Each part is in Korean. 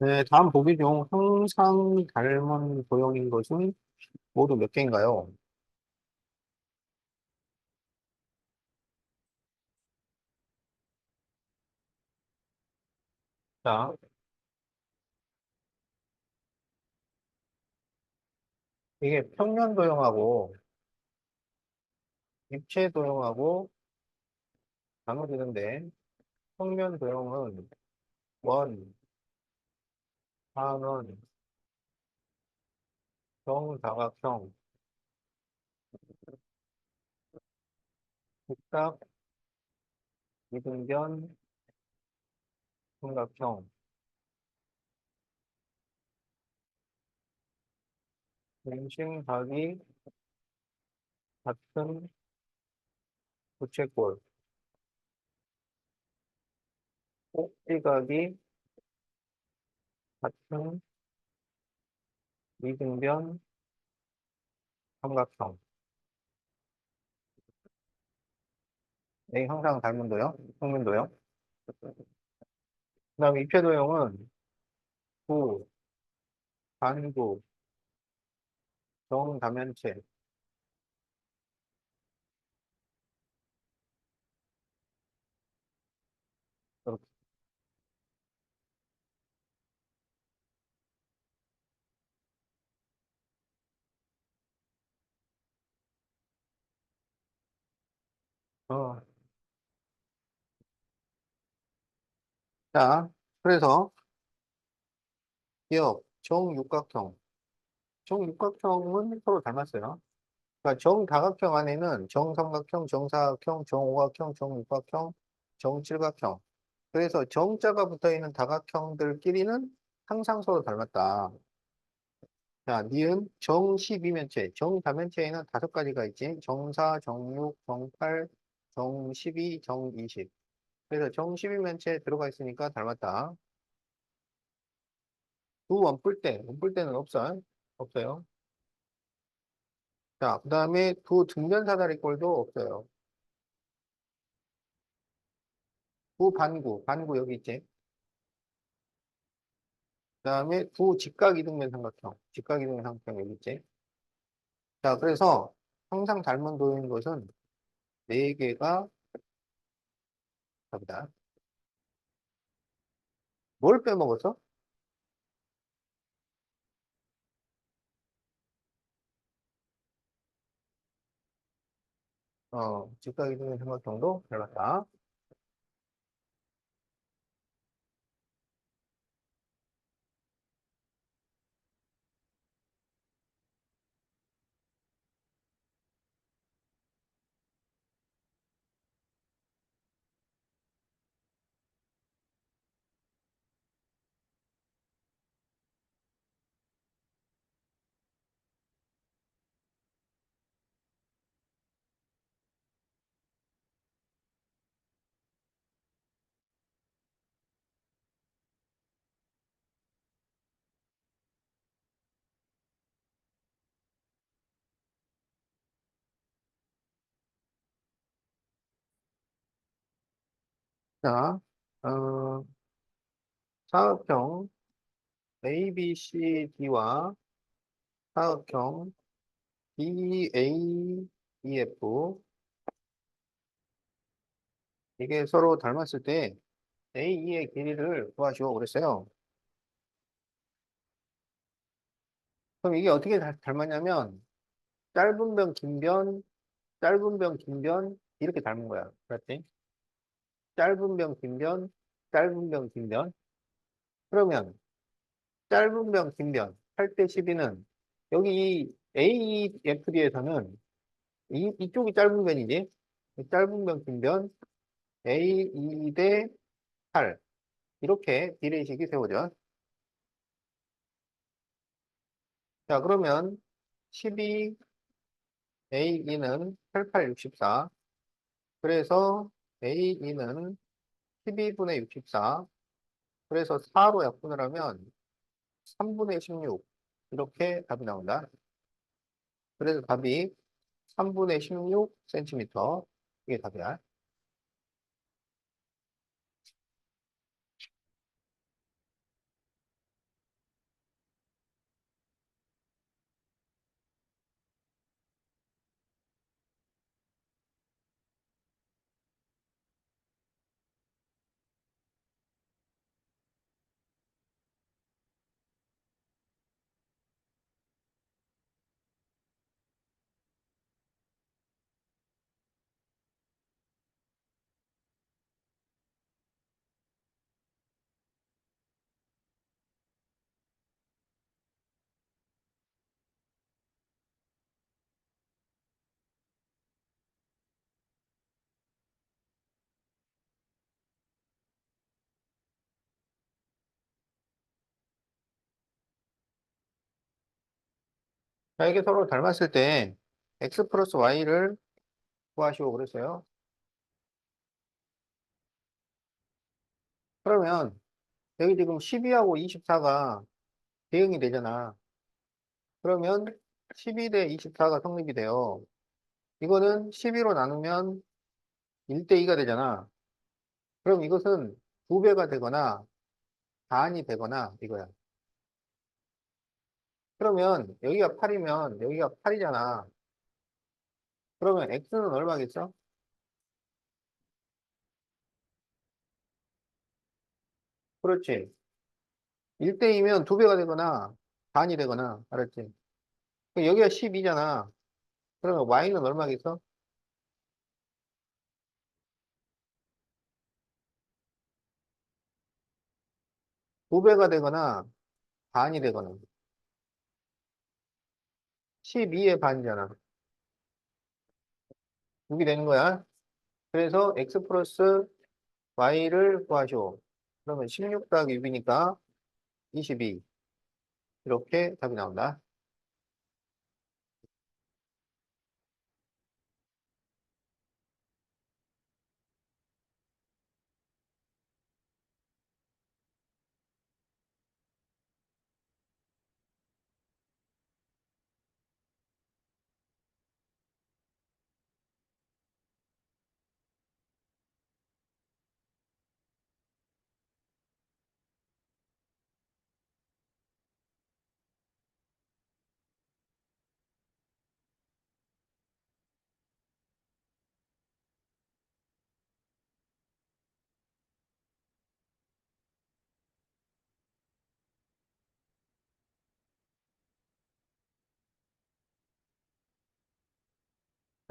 네, 다음 보기 중 항상 닮은 도형인 것은 모두 몇 개인가요? 자, 이게 평면 도형하고 입체 도형하고 나눠지는데, 평면 도형은 원, 상은, 정사각형, 직각, 이등변, 삼각형, 중심각이 같은 부채꼴, 꼭지각이 같은 이등변, 삼각형. 이 항상 닮은 도형, 평면 도형. 그 다음에 입체 도형은 구, 반구, 정다면체. 이렇게. 어, 자, 그래서 기억, 정육각형. 정육각형은 서로 닮았어요. 그러니까 정다각형 안에는 정삼각형, 정사각형, 정오각형, 정육각형, 정칠각형. 그래서 정자가 붙어 있는 다각형들끼리는 항상 서로 닮았다. 자, 니은 정십이면체. 정다면체에는 다섯 가지가 있지. 정사, 정육, 정팔, 정십이, 정이십. 그래서 정십이면체에 들어가 있으니까 닮았다. 두 원뿔대. 원뿔대는 없어요. 없어요. 자, 그 다음에 두 등변 사다리꼴도 없어요. 두 반구. 반구 여기 있지. 그 다음에 두 직각이등변 삼각형. 직각이등변 삼각형 여기 있지. 자, 그래서 항상 닮은 도인 것은 네 개가 답이다. 뭘 빼먹었어? 직각이등변 삼각형도 닮았다. 자, 어, 사각형 ABCD와 사각형 BAEF 이게 서로 닮았을 때 AE의 길이를 구하시오 그랬어요. 그럼 이게 어떻게 닮았냐면 짧은 변, 긴 변, 짧은 변, 긴 변 이렇게 닮은 거야. 그렇지? 짧은 변, 긴 변, 짧은 변, 긴 변. 그러면 짧은 변, 긴 변, 8대 12는 여기 이 AEFD에서는 이쪽이 짧은 변이지? 짧은 변, 긴 변, A2 대 8. 이렇게 비례식이 세워져. 자, 그러면 12, A2는 88, 64. 그래서 A2는 12분의 64. 그래서 4로 약분을 하면 3분의 16. 이렇게 답이 나온다. 그래서 답이 3분의 16cm. 이게 답이야. 자, 이게 서로 닮았을 때 x 플러스 y를 구하시오 그랬어요. 그러면 여기 지금 12하고 24가 대응이 되잖아. 그러면 12 대 24가 성립이 돼요. 이거는 12로 나누면 1대 2가 되잖아. 그럼 이것은 2배가 되거나 반이 되거나 이거야. 그러면 여기가 8이면 여기가 8이잖아. 그러면 x는 얼마겠어? 그렇지. 1대 2면 2배가 되거나 반이 되거나 알았지? 그럼 여기가 12잖아. 그러면 y는 얼마겠어? 2배가 되거나 반이 되거나 12의 반이잖아. 6이 되는 거야. 그래서 x 플러스 y를 구하시오. 그러면 16 더하기 6이니까 22. 이렇게 답이 나온다.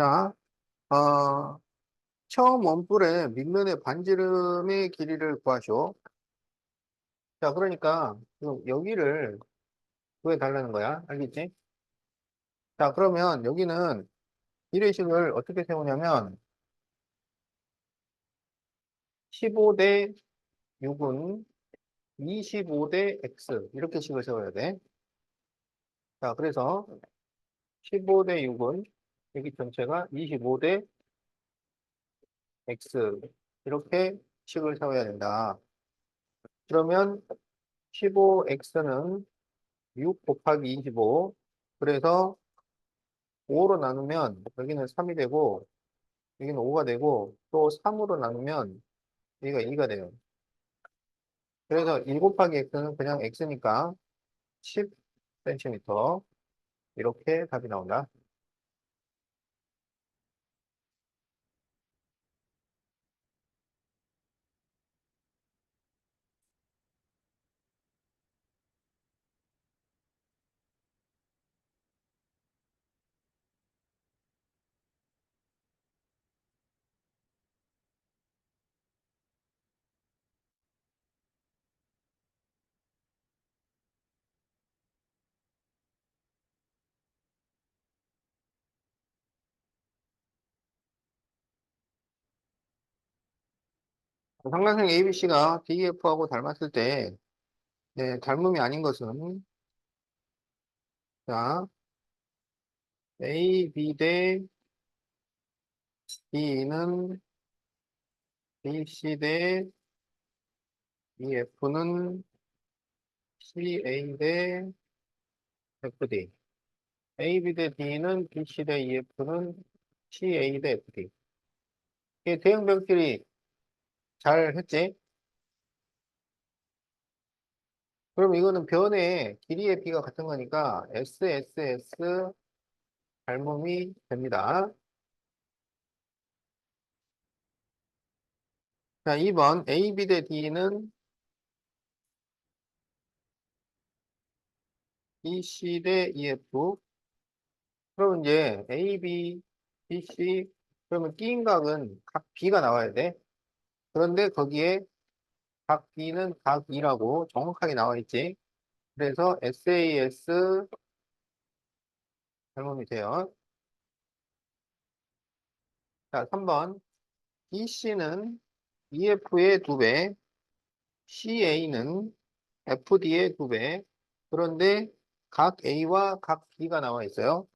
자, 어, 처음 원뿔의 밑면의 반지름의 길이를 구하시오. 자, 그러니까 지금 여기를 구해달라는 거야. 알겠지? 자, 그러면 여기는 비례식을 어떻게 세우냐면 15 대 6은 25 대 x 이렇게 식을 세워야 돼. 자, 그래서 15 대 6은 여기 전체가 25 대 x 이렇게 식을 세워야 된다. 그러면 15x는 6 곱하기 25 그래서 5로 나누면 여기는 3이 되고 여기는 5가 되고 또 3으로 나누면 여기가 2가 돼요. 그래서 1 곱하기 x는 그냥 x니까 10cm 이렇게 답이 나온다. 삼각형 ABC가 DEF하고 닮았을 때 네, 닮음이 아닌 것은 자 AB 대 B는 BC 대 EF는 CA 대 FD AB 대 D는 BC 대 EF는 CA 대 FD 이게 대응변끼리 잘 했지? 그럼 이거는 변의 길이의 B가 같은 거니까 SSS 닮음이 됩니다. 자, 2번 AB 대 D는 BC 대 EF. 그러면 이제 AB, BC, 그러면 끼인각은 각 B가 나와야 돼. 그런데 거기에 각 B는 각 E라고 정확하게 나와 있지. 그래서 SAS 닮음이 돼요. 자, 3번. BC는 EF의 2배, CA는 FD의 2배. 그런데 각 A와 각 B가 나와 있어요.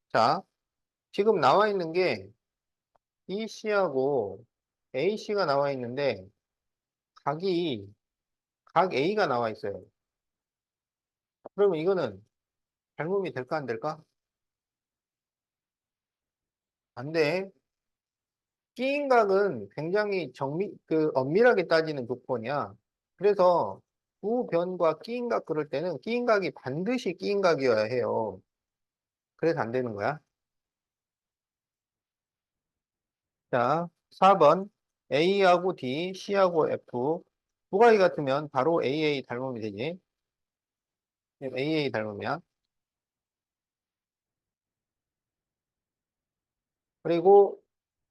자, 지금 나와 있는 게 BC하고 AC가 나와 있는데 각이 각 A가 나와 있어요. 그러면 이거는 닮음이 될까 안 될까? 안 돼. 끼인각은 굉장히 엄밀하게 따지는 조건이야. 그래서 우변과 끼인각 그럴 때는 끼인각이 반드시 끼인각이어야 해요. 그래서 안 되는 거야. 자, 4번. A하고 D, C하고 F. 두 가지 같으면 바로 AA 닮음이 되지. AA 닮음이야. 그리고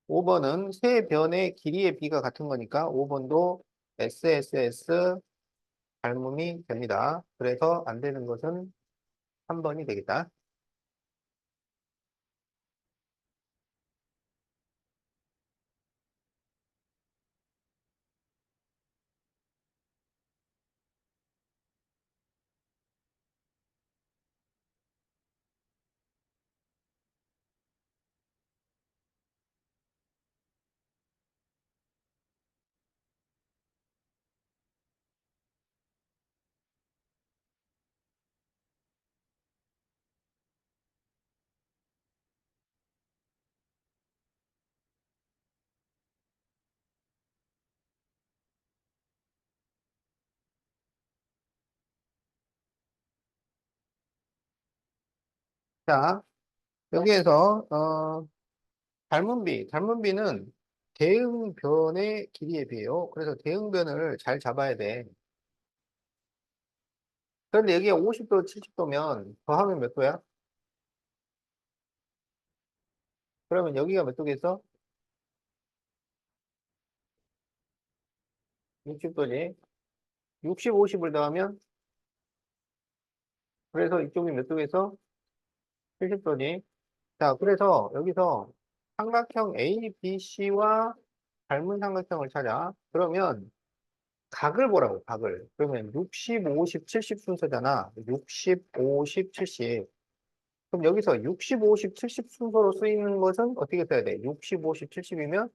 5번은 세 변의 길이의 비가 같은 거니까 5번도 SSS 닮음이 됩니다. 그래서 안 되는 것은 3번이 되겠다. 자, 여기에서 닮은비는 대응변의 길이에 비해요. 그래서 대응변을 잘 잡아야 돼. 그런데 여기가 50도, 70도면 더하면 몇 도야? 그러면 여기가 몇 도겠어? 60도지. 60, 50을 더하면 그래서 이쪽이 몇 도겠어? 70도지. 자, 그래서 여기서 삼각형 ABC와 닮은 삼각형을 찾아. 그러면 각을 보라고, 각을. 그러면 60, 50, 70 순서잖아. 60, 50, 70. 그럼 여기서 60, 50, 70 순서로 쓰이는 것은 어떻게 써야 돼? 60, 50, 70이면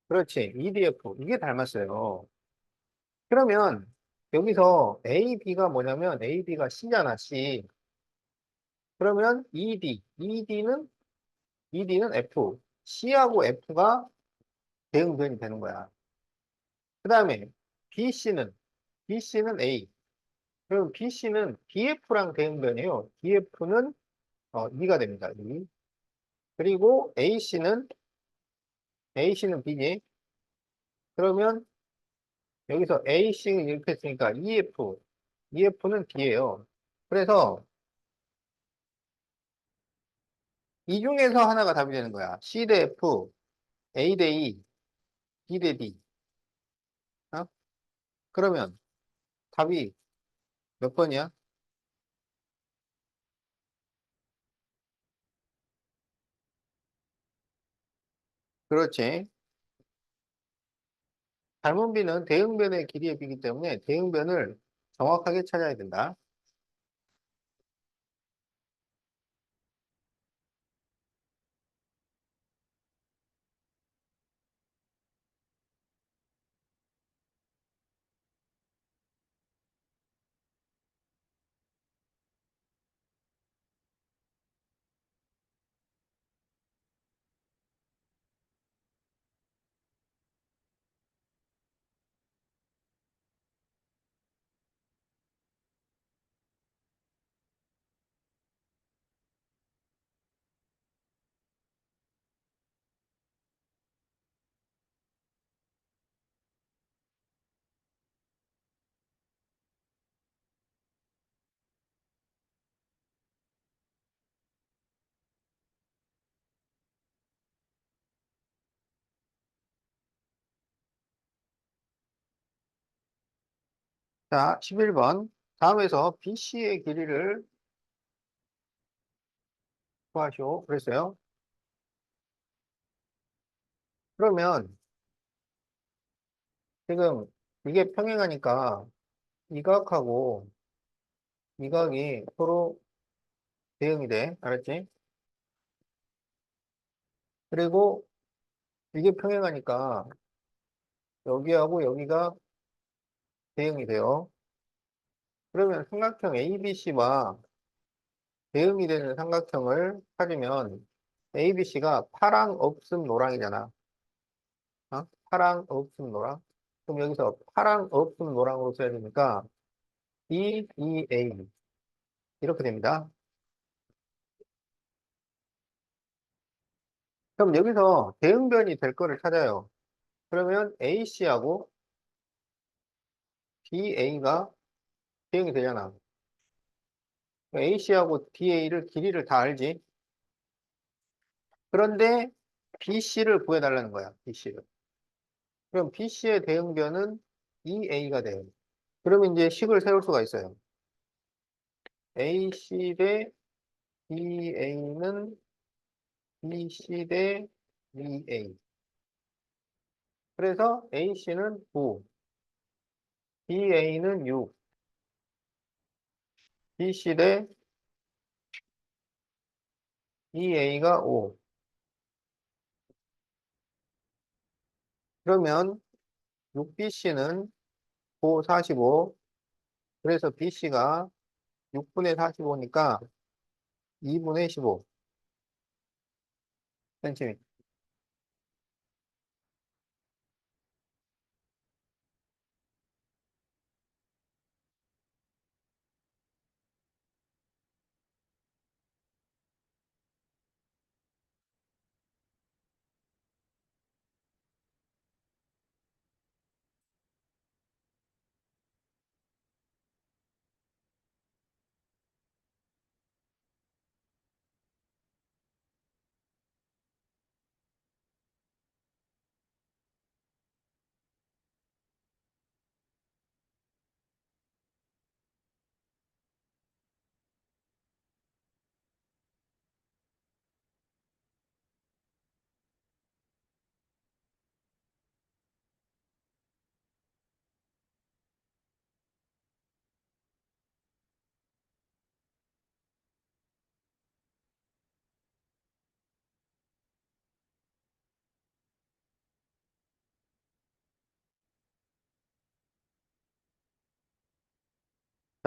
그렇지. EDF. 이게 닮았어요. 그러면 여기서 A, B가 뭐냐면 A, B가 C잖아, C. 그러면 ED는 F. C하고 F가 대응변이 되는 거야. 그 다음에 BC는 A. 그럼 BC는 DF랑 대응변이에요. DF는 2가 됩니다. 2. 그리고 AC는 B지. 그러면 여기서 A씨는 이렇게 했으니까 EF는 B예요. 그래서 이 중에서 하나가 답이 되는 거야. C 대 F, A 대 E, B 대 D. 어? 그러면 답이 몇 번이야? 그렇지. 닮은 비는 대응변의 길이의 비이기 때문에 대응변을 정확하게 찾아야 된다. 자, 11번. 다음에서 BC의 길이를 구하시오. 그랬어요. 그러면 지금 이게 평행하니까 이 각하고 이 각이 서로 대응이 돼. 알았지? 그리고 이게 평행하니까 여기하고 여기가 대응이 돼요. 그러면 삼각형 ABC와 대응이 되는 삼각형을 찾으면 ABC가 파랑, 없음, 노랑이잖아. 어? 파랑, 없음, 노랑. 그럼 여기서 파랑, 없음, 노랑으로 써야 되니까 EEA 이렇게 됩니다. 그럼 여기서 대응변이 될 거를 찾아요. 그러면 AC하고 DA가 대응이 되잖아. AC하고 DA를 길이를 다 알지. 그런데 BC를 구해달라는 거야. BC를. 그럼 BC의 대응변은 EA가 돼요. 그러면 이제 식을 세울 수가 있어요. AC 대 BA는 BC 대 EA. 그래서 AC는 9, BA는 6, BC 대 EA가 5. 그러면 6BC는 9, 45. 그래서 BC가 6분의 45니까 2분의 15 cm.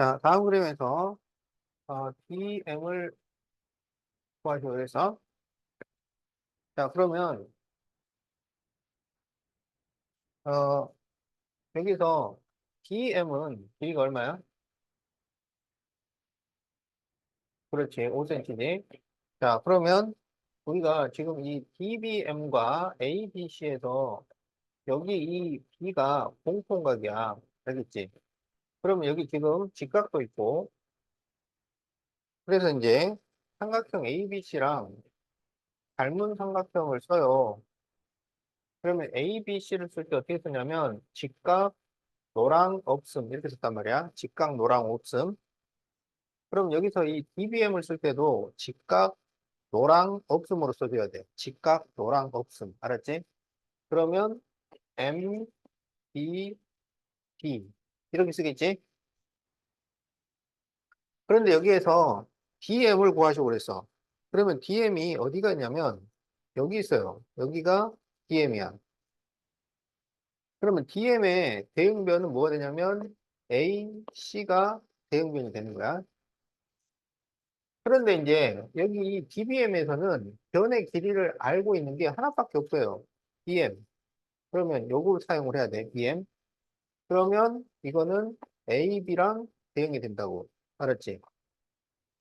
자, 다음 그림에서 DM을 구하시오 그래서 자, 그러면 어, 여기서 DM은 길이가 얼마야? 그렇지, 5cm지. 자, 그러면 우리가 지금 이 DBM과 ABC에서 여기 이 B가 공통각이야. 알겠지? 그러면 여기 지금 직각도 있고, 그래서 이제 삼각형 ABC랑 닮은 삼각형을 써요. 그러면 ABC를 쓸 때 어떻게 쓰냐면, 직각, 노랑, 없음, 이렇게 썼단 말이야. 직각, 노랑, 없음. 그럼 여기서 이 DBM을 쓸 때도 직각, 노랑, 없음으로 써줘야 돼. 직각, 노랑, 없음. 알았지? 그러면 M, B, D. 이렇게 쓰겠지? 그런데 여기에서 DM을 구하시고 그랬어. 그러면 DM이 어디가 있냐면 여기 있어요. 여기가 DM이야. 그러면 DM의 대응변은 뭐가 되냐면 A, C가 대응변이 되는 거야. 그런데 이제 여기 이 DBM에서는 변의 길이를 알고 있는 게 하나밖에 없어요. BM. 그러면 요걸 사용을 해야 돼. BM. 그러면 이거는 AB랑 대응이 된다고. 알았지?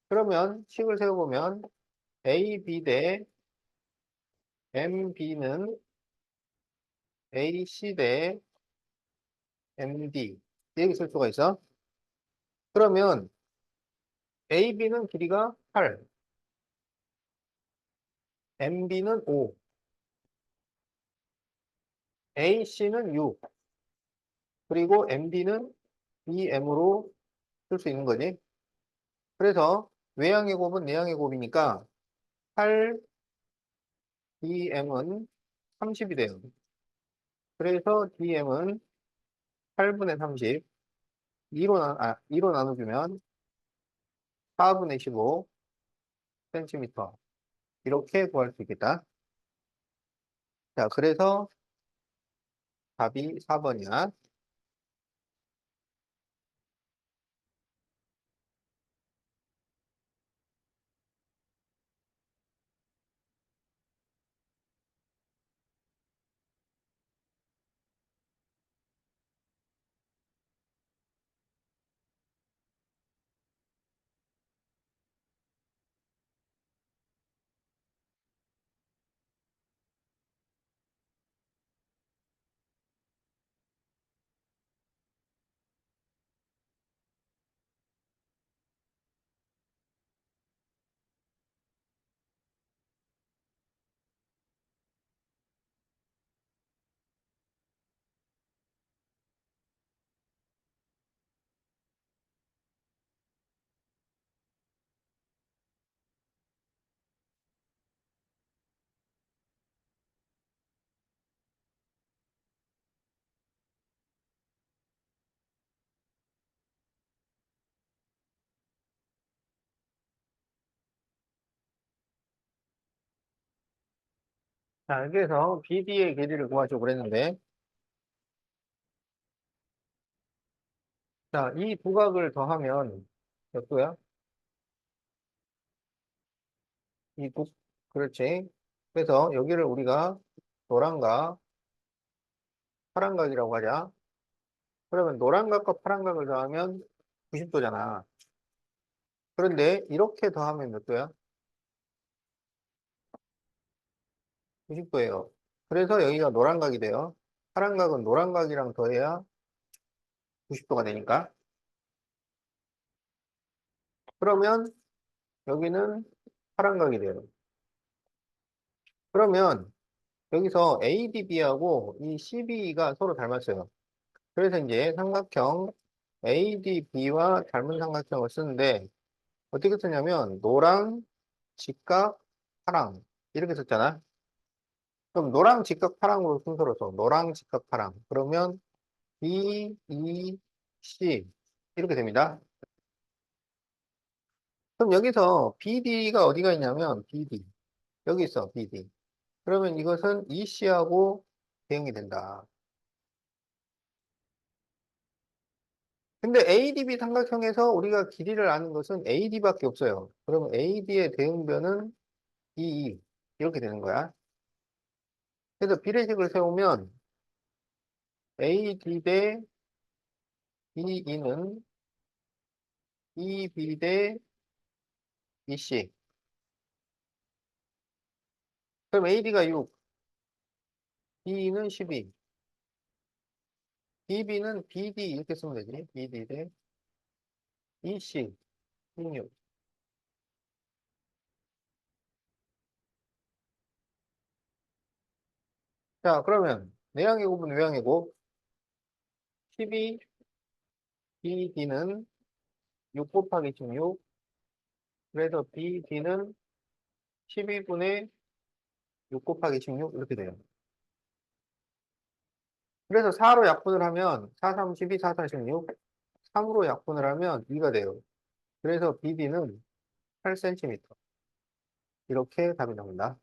그러면 식을 세워보면 AB 대 MB는 AC 대 MD. 이렇게 쓸 수가 있어. 그러면 AB는 길이가 8, MB는 5, AC는 6, 그리고 MD는 BM으로 쓸 수 있는 거지. 그래서 외양의 곱은 내양의 곱이니까 8, BM은 30이 돼요. 그래서 DM은 8분의 30. 2로 나눠주면 4분의 15cm. 이렇게 구할 수 있겠다. 자, 그래서 답이 4번이야. 자, 여기에서 BD의 길이를 구하자고 그랬는데, 자, 이 두각을 더하면 몇 도야? 이 두, 그렇지. 그래서 여기를 우리가 노란각, 파란각이라고 하자. 그러면 노란각과 파란각을 더하면 90도잖아. 그런데 이렇게 더하면 몇 도야? 90도예요. 그래서 여기가 노란각이 돼요. 파란각은 노란각이랑 더해야 90도가 되니까. 그러면 여기는 파란각이 돼요. 그러면 여기서 ADB하고 이 CB가 서로 닮았어요. 그래서 이제 삼각형 ADB와 닮은 삼각형을 쓰는데 어떻게 쓰냐면 노랑, 직각, 파랑 이렇게 썼잖아. 그럼 노랑, 직각, 파랑으로 순서로 써. 노랑, 직각, 파랑. 그러면 B, E, C 이렇게 됩니다. 그럼 여기서 BD가 어디가 있냐면 BD 여기 있어 BD. 그러면 이것은 EC하고 대응이 된다. 근데 ADB 삼각형에서 우리가 길이를 아는 것은 AD밖에 없어요. 그러면 AD의 대응변은 EE 이렇게 되는 거야. 그래서 비례식을 세우면 AD 대 EE는 EB 대 EC. 그럼 AD가 6, EE는 12, EB는 BD 이렇게 쓰면 되지. BD 대 EC, 16. 자, 그러면 내양의 곱은 외양의 곱 12, BD는 6 곱하기 16. 그래서 BD는 12분의 6 곱하기 16 이렇게 돼요. 그래서 4로 약분을 하면 4, 3, 12, 4, 4, 16, 3으로 약분을 하면 2가 돼요. 그래서 BD는 8cm. 이렇게 답이 나온다.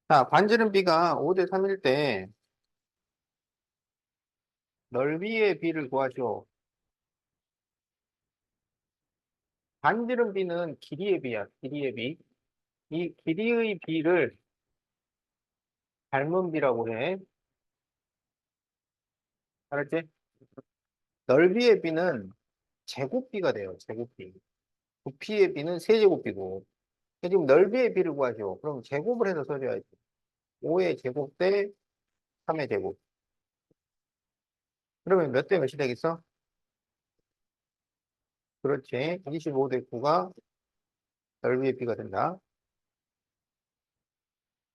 자, 반지름 B가 5대 3일 때 넓이의 비를 구하시오. 반지름 비는 길이의 비야, 길이의 비. 이 길이의 비를 닮은 비라고 해. 알았지? 넓이의 비는 제곱비가 돼요, 제곱비. 부피의 비는 세제곱비고. 지금 넓이의 비를 구하시오. 그럼 제곱을 해서 써줘야지. 5의 제곱 대 3의 제곱. 그러면 몇 대 몇이 되겠어? 그렇지. 25 대 9가 넓이의 비가 된다.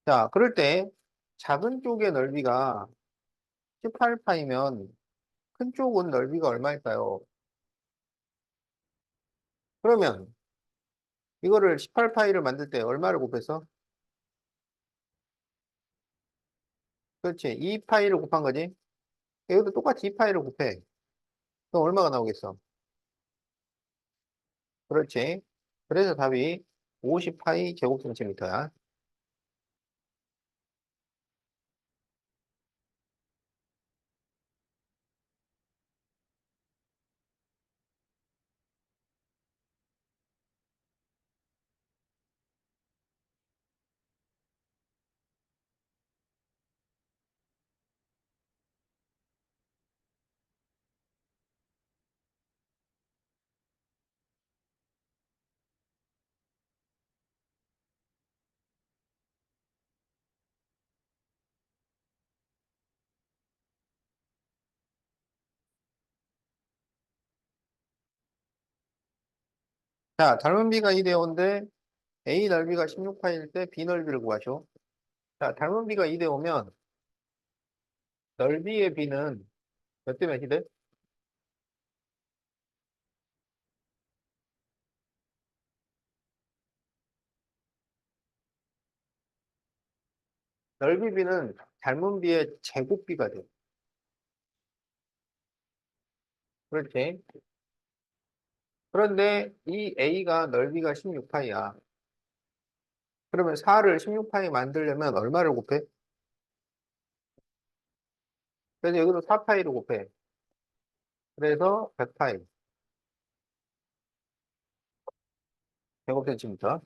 자, 그럴 때 작은 쪽의 넓이가 18파이면 큰 쪽은 넓이가 얼마일까요? 그러면 이거를 18파이를 만들 때 얼마를 곱했어? 그렇지. 2파이를 곱한 거지. 여기도 똑같이 2파이를 곱해. 그럼 얼마가 나오겠어? 그렇지. 그래서 답이 50파이 제곱센티미터야. 자, 닮은 비가 2대 5인데 A 넓이가 16파일 때 B 넓이를 구하시오. 자, 닮은 비가 2대 5면 넓이의 B는 몇 대 몇이 돼? 넓이 B는 닮은 B의 제곱 B가 돼. 그렇지. 그런데 이 A가 넓이가 16파이야. 그러면 4를 16파이 만들려면 얼마를 곱해? 그래서 여기도 4파이를 곱해. 그래서 100파이 제곱센티미터.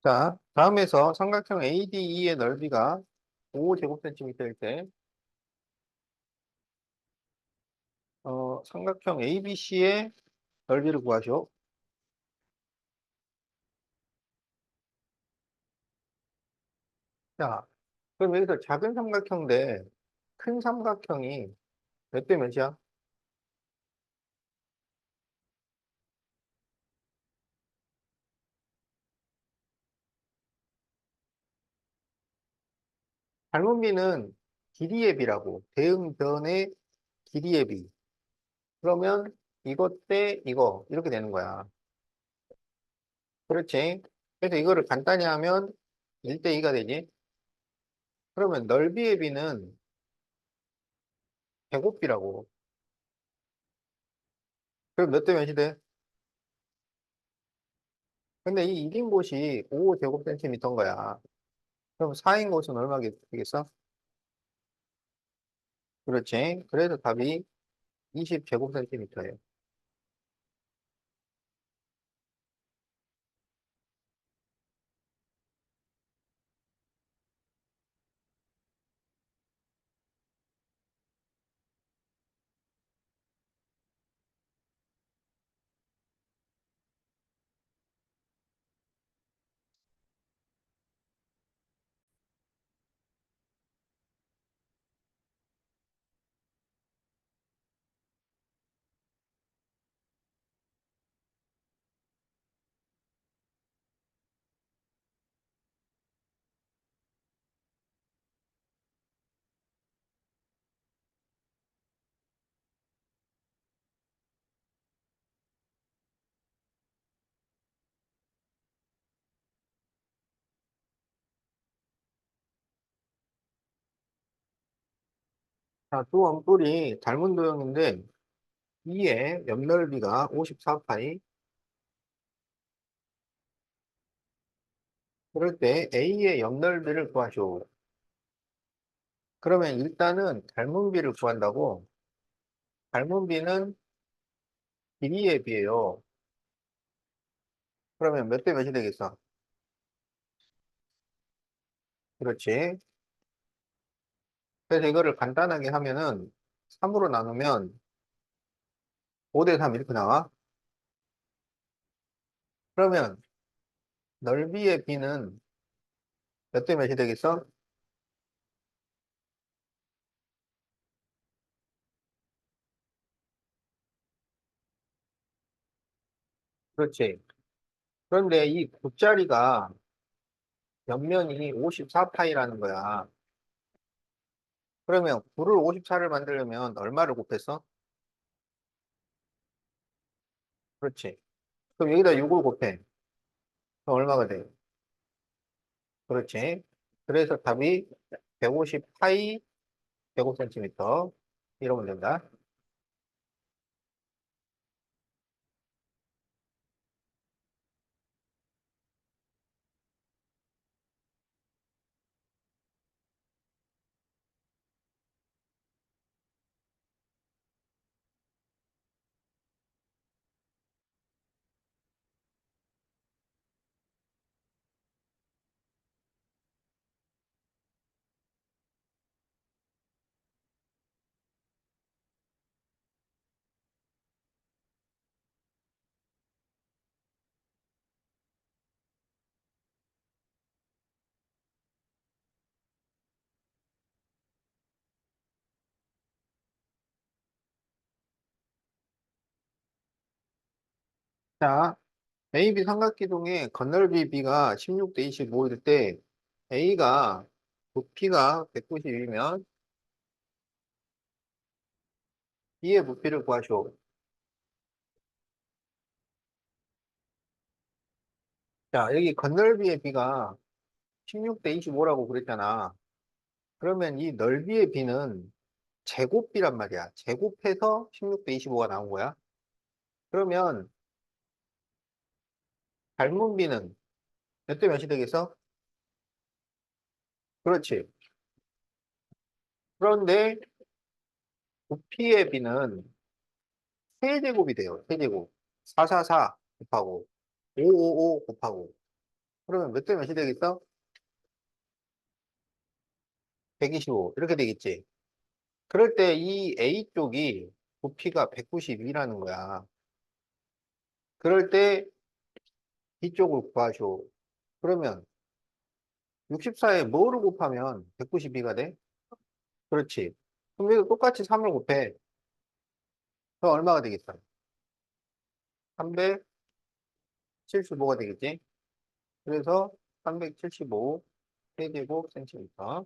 자, 다음에서 삼각형 ADE의 넓이가 5제곱센티미터일 때, 삼각형 ABC의 넓이를 구하시오. 자, 그럼 여기서 작은 삼각형 대 큰 삼각형이 몇 대 몇이야? 닮은 비는 길이의 비라고. 대응변의 길이의 비. 그러면 이것 대 이거 이렇게 되는 거야. 그렇지? 그래서 이거를 간단히 하면 1대 2가 되지. 그러면 넓이의 비는 제곱비라고. 그럼 몇 대 몇이 돼? 근데 이 1인 곳이 5제곱센티미터인 거야. 그럼 4인 곳은 얼마 되겠어? 그렇지. 그래서 답이 20제곱센티미터예요. 자, 두 원뿔이 닮은 도형인데 B의 옆넓이가 54파이. 그럴 때 A의 옆넓이를 구하시오. 그러면 일단은 닮은 B를 구한다고. 닮은 B는 길이에 비해요. 그러면 몇 대 몇이 되겠어? 그렇지. 그래서 이거를 간단하게 하면은 3으로 나누면 5대 3 이렇게 나와. 그러면 넓이의 B는 몇 대 몇이 되겠어? 그렇지. 그런데 이 9짜리가 옆면이 54파이라는 거야. 그러면 9를 54를 만들려면 얼마를 곱했어? 그렇지. 그럼 여기다 6을 곱해. 그럼 얼마가 돼? 그렇지. 그래서 답이 150파이 105cm. 이러면 된다. 자, AB 삼각기둥의 건널비 B가 16대 25일 때 A가 부피가 190이면 B의 부피를 구하시오. 자, 여기 건널비의 B가 16대 25라고 그랬잖아. 그러면 이 넓이의 B는 제곱비란 말이야. 제곱해서 16대 25가 나온 거야. 그러면 닮은 B는 몇 대 몇이 되겠어? 그렇지. 그런데 부피의 B는 세제곱이 돼요. 세제곱. 444 곱하고 555 곱하고. 그러면 몇 대 몇이 되겠어? 125. 이렇게 되겠지. 그럴 때 이 A 쪽이 부피가 192라는 거야. 그럴 때 B쪽을 구하쇼. 그러면 64에 뭐를 곱하면 192가 돼? 그렇지. 그럼 여기도 똑같이 3을 곱해. 그럼 얼마가 되겠어? 375가 되겠지? 그래서 375 세제곱 센티미터.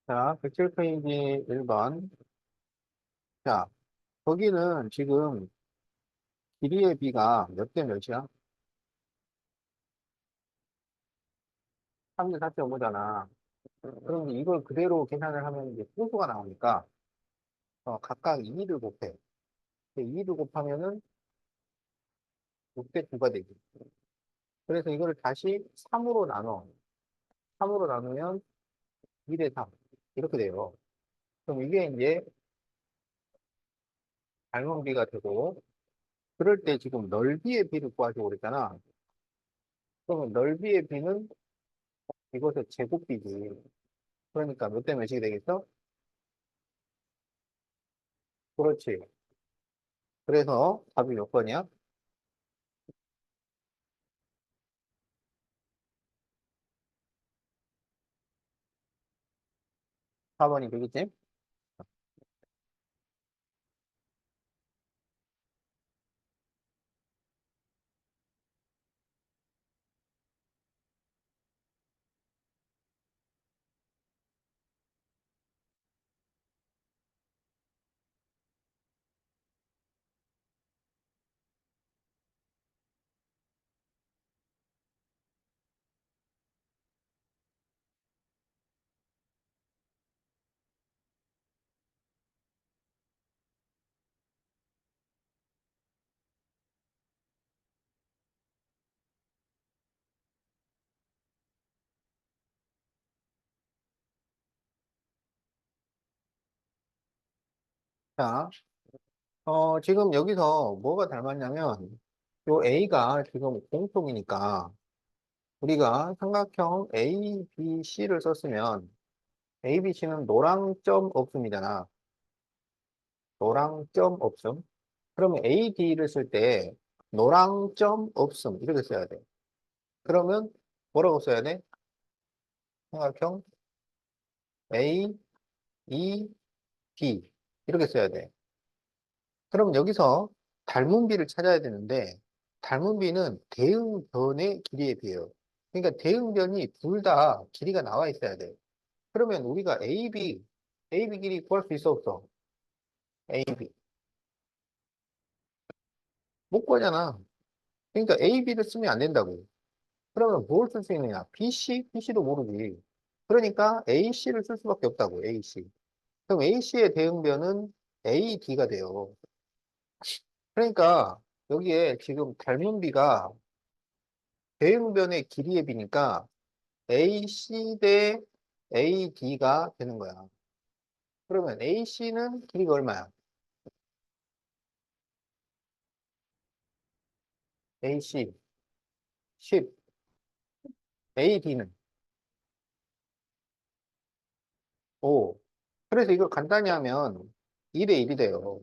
자, 107페이지 1번. 자, 거기는 지금 길이의 비가 몇 대 몇이야? 3대 4.5잖아. 그럼 이걸 그대로 계산을 하면 이제 소수가 나오니까 각각 2를 곱해. 2를 곱하면은 6대 9가 되지. 그래서 이거를 다시 3으로 나눠. 3으로 나누면 2대 3. 이렇게 돼요. 그럼 이게 이제 닮은비가 되고, 그럴 때 지금 넓이의 비를 구하자고 그랬잖아. 그러면 넓이의 비는 이것의 제곱비지. 그러니까 몇 대 몇이 되겠어? 그렇지. 그래서 답이 몇 번이야? 4번이 되겠지? 자, 지금 여기서 뭐가 닮았냐면, 요 A가 지금 공통이니까, 우리가 삼각형 A, B, C를 썼으면, A, B, C는 노랑 점 없음이잖아. 노랑 점 없음. 그러면 A, D를 쓸 때, 노랑 점 없음. 이렇게 써야 돼. 그러면, 뭐라고 써야 돼? 삼각형 A, E, D. 이렇게 써야 돼. 그럼 여기서 닮은 비를 찾아야 되는데, 닮은 비는 대응변의 길이에 비해요. 그러니까 대응변이 둘 다 길이가 나와 있어야 돼. 그러면 우리가 AB 길이 구할 수 있어, 없어? AB. 못 구하잖아. 그러니까 AB를 쓰면 안 된다고. 그러면 뭘 쓸 수 있느냐? BC? BC도 모르지. 그러니까 AC를 쓸 수밖에 없다고, AC. 그럼 AC의 대응변은 AD가 돼요. 그러니까 여기에 지금 닮은 비가 대응변의 길이의 비니까 AC 대 AD가 되는 거야. 그러면 AC는 길이가 얼마야? AC 10, AD는 5. 그래서 이걸 간단히 하면 2대 1이 돼요.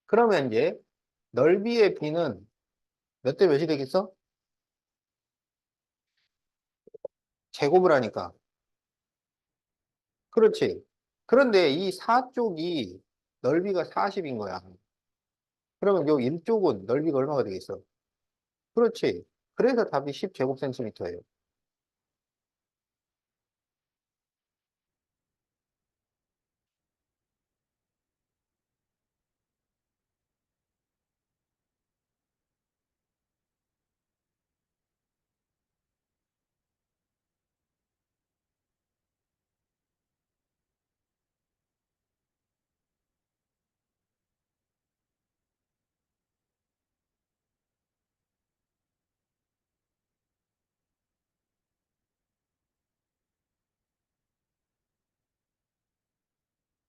그러면 이제 넓이의 B는 몇 대 몇이 되겠어? 제곱을 하니까. 그렇지. 그런데 이 4쪽이 넓이가 40인 거야. 그러면 요 1쪽은 넓이가 얼마가 되겠어? 그렇지. 그래서 답이 10제곱센티미터예요.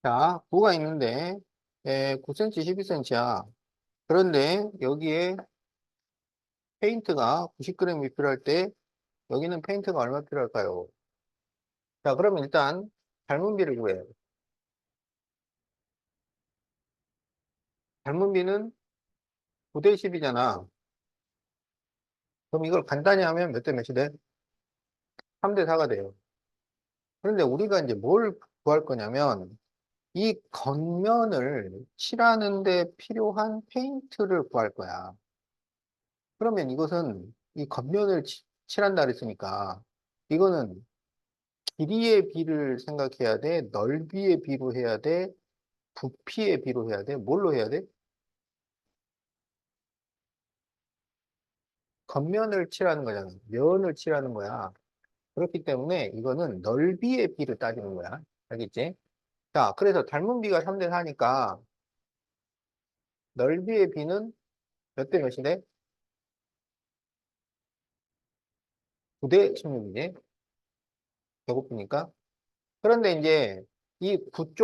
자, 구가 있는데, 9cm, 12cm야. 그런데 여기에 페인트가 90g이 필요할 때, 여기는 페인트가 얼마 필요할까요? 자, 그러면 일단 닮은 비를 구해요. 닮은 비는 9대 10이잖아. 그럼 이걸 간단히 하면 몇 대 몇이 돼? 3대 4가 돼요. 그런데 우리가 이제 뭘 구할 거냐면, 이 겉면을 칠하는데 필요한 페인트를 구할 거야. 그러면 이것은 이 겉면을 칠한다 그랬으니까, 이거는 길이의 비를 생각해야 돼? 넓이의 비로 해야 돼? 부피의 비로 해야 돼? 뭘로 해야 돼? 겉면을 칠하는 거잖아. 면을 칠하는 거야. 그렇기 때문에 이거는 넓이의 비를 따지는 거야. 알겠지? 자, 그래서 닮은 비가 3대 4니까 넓이의 비는 몇 대 몇이 돼? 9대 16이지? 배고프니까. 그런데 이제 이 구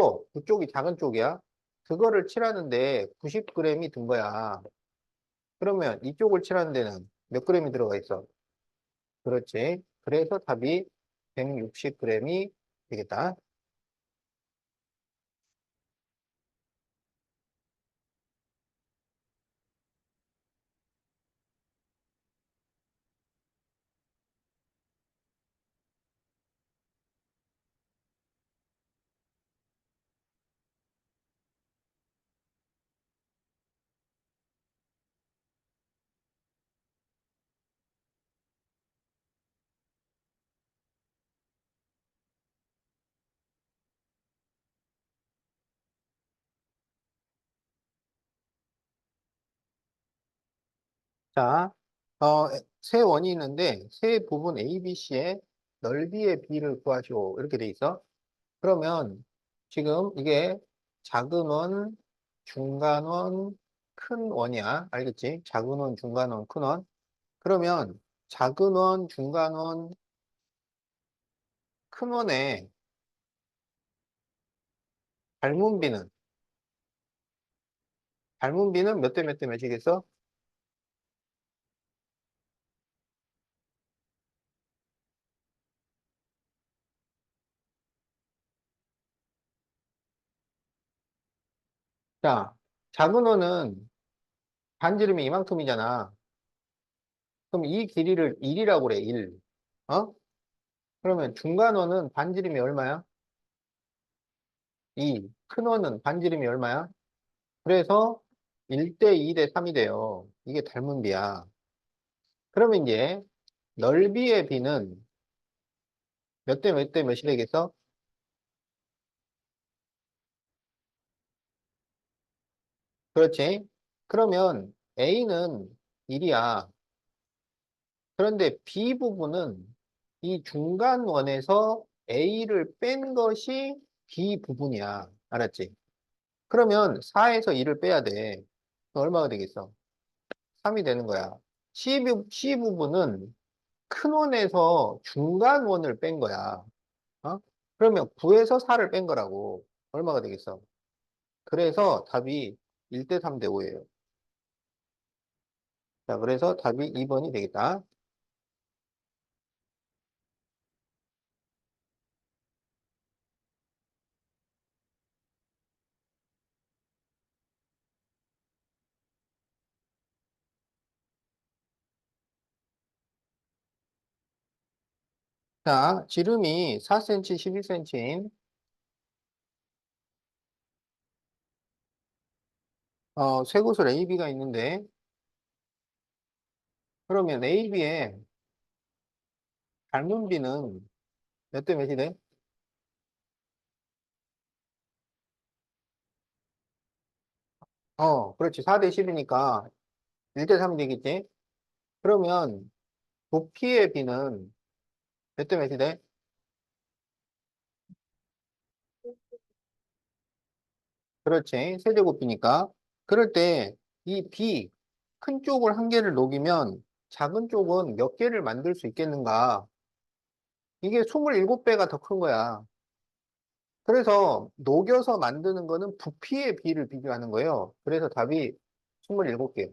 쪽이 작은 쪽이야. 그거를 칠하는데 90g이 든 거야. 그러면 이쪽을 칠하는 데는 몇 g이 들어가 있어? 그렇지. 그래서 답이 160g이 되겠다. 자, 세 원이 있는데 세 부분 A, B, C의 넓이의 비를 구하시오. 이렇게 돼 있어. 그러면 지금 이게 작은 원, 중간 원, 큰 원이야. 알겠지? 작은 원, 중간 원, 큰 원. 그러면 작은 원, 중간 원, 큰 원의 닮은 B는, 닮은 B는 몇 대 몇 대 몇이겠어? 자, 작은 어는 반지름이 이만큼이잖아. 그럼 이 길이를 1이라고 그래, 1. 어? 그러면 중간 어는 반지름이 얼마야? 2. 큰 어는 반지름이 얼마야? 그래서 1대 2 대 3이 돼요. 이게 닮은 비야. 그러면 이제 넓이의 비는 몇 대 몇 대 몇이 되겠어? 그렇지? 그러면 A는 1이야. 그런데 B 부분은 이 중간 원에서 A를 뺀 것이 B 부분이야. 알았지? 그러면 4에서 2를 빼야 돼. 그럼 얼마가 되겠어? 3이 되는 거야. C 부분은 큰 원에서 중간 원을 뺀 거야. 어? 그러면 9에서 4를 뺀 거라고. 얼마가 되겠어? 그래서 답이 1대 3대 5예요. 자, 그래서 답이 2번이 되겠다. 자, 지름이 4cm, 12cm, 쇄골 AB가 있는데, 그러면 AB의 닮은 비는 몇 대 몇이 돼? 그렇지. 4대 10이니까 1대 3이 되겠지? 그러면 부피의 비는 몇 대 몇이 돼? 그렇지. 세제곱비니까. 그럴 때 이 B, 큰 쪽을 한 개를 녹이면 작은 쪽은 몇 개를 만들 수 있겠는가? 이게 27배가 더 큰 거야. 그래서 녹여서 만드는 거는 부피의 비를 비교하는 거예요. 그래서 답이 27개.